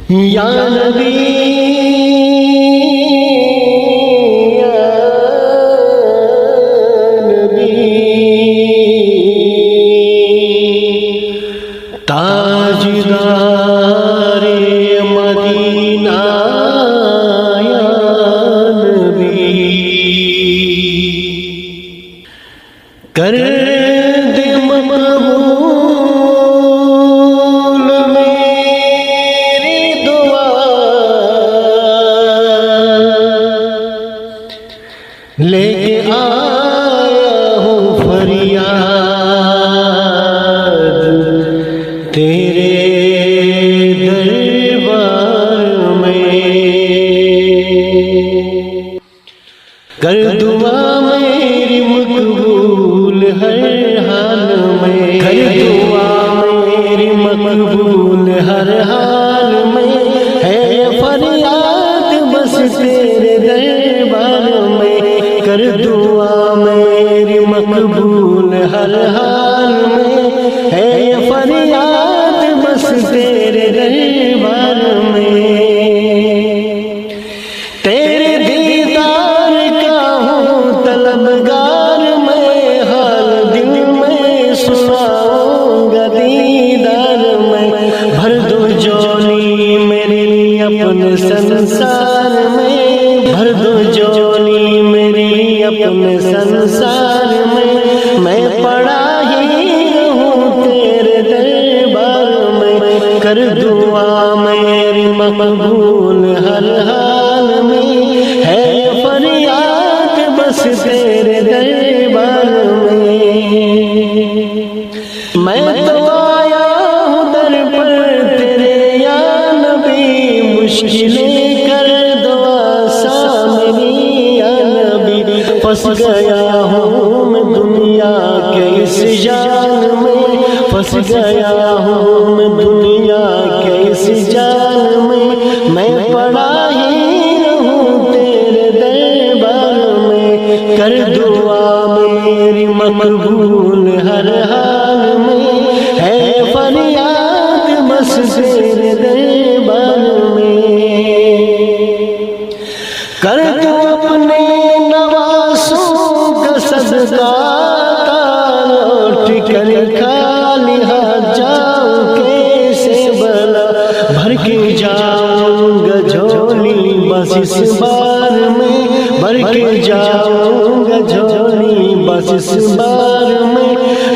یا نبی یا نبی تاجدار مدینہ یا نبی کر دے مقبول میری دعا لے کے آیا ہوں فریاد تیرے دربار میں کر دعا میری مقبول ہر حال میں کر دعا میری مقبول ہر حال میں ہے فریاد بس تیرے دربار میں کر دعا میری مقبول ہر حال میں ہے فریاد بس تیرے دربار میں تیرے دیدار کا ہوں طلبگار میں حال دل میں سناؤں گا دیدار میں بھر دو جولی میری اپنے سنسار میں بھر دو جولی میری اپنے سنسار میں پڑا ہی ہوں تیرے دربار میں کر دعا میری مقبول ہر حال میں ہے فریاد بس تیرے دربار میں تو آیا ہوں در پر تیرے یا نبی مشکلیں کر دعا سامنی یا نبی پھنس گیا ہوں میں دنیا کے اس جال میں پھنس گیا ہوں میں دنیا کے اس جال میں پڑا ہی رہوں تیرے دربار میں کر دعا میری مقبول ہر حال میں ہے فریاد بس تیرے دربار میں کر دو اپنے نواسوں کا صدقہ لوٹ کر خالی ہاتھ جاؤں کیسے بلا بھر کے جاؤں گا جھولی بس اس بار میں بھر کے جاؤں گا جھولی بس اس بار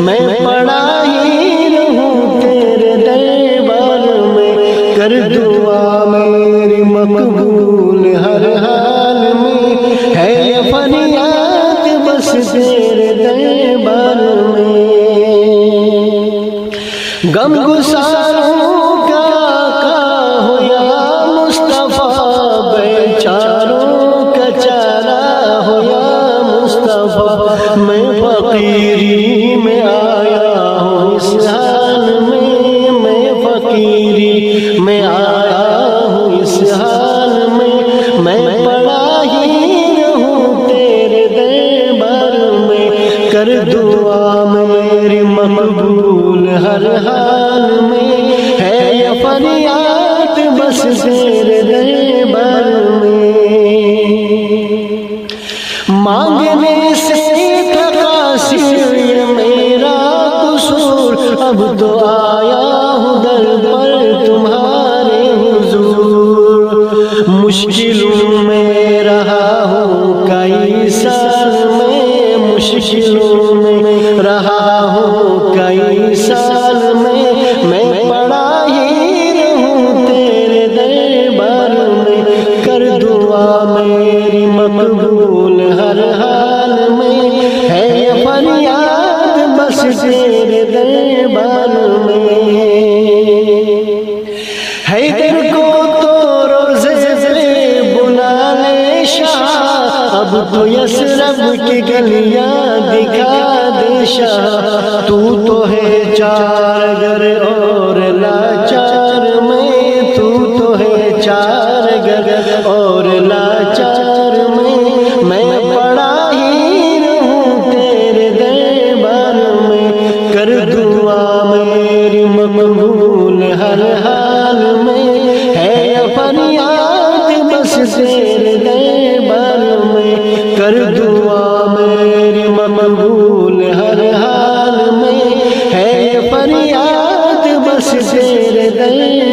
میں پڑا ہی رہوں تیرے دربار میں کر دعا میری مقبول ہر حال میں ہے فریاد بس تیرے دربار میں غم گساروں کا آقا ہو یا مصطفیٰ بیچاروں کا چارہ ہو یا مصطفیٰ میں فقیری میں آیا ہوں اس حال میں فقیری میں آیا ہوں اس حال میں پڑا ہی رہوں تیرے دربار میں کر دعا میری مقبول ہر حال میں ہے فریاد بس تیرے دربار میں مانگنے سے تقاصیر میرا قصور اب تو آیا ہوں در پر تمہارے حضور مشکلوں میں رہا ہوں کئی سال میں مشکلوں میں رہا ہوں کئی سال میں پڑا ہی رہوں تیرے دربار میں کر دعا میری مقبول ہر حال میں ہے فریاد بس تیرے دربار میں حیدر کو تو روزے سے بلا لے شاہ اب تو یثرب کی گلیاں دکھا دے شاہ تو ہے چار گر اور لاچار میں تو ہے چار گر اور لاچار میں پڑا ہی رہوں تیرے دربار میں کر دعا میری مقبول ہر حال میں ہے فریاد بس تیرے دربار میں، کر دعا میری مقبول ہر حال میں، ہے یہ فریاد بس تیرے دربار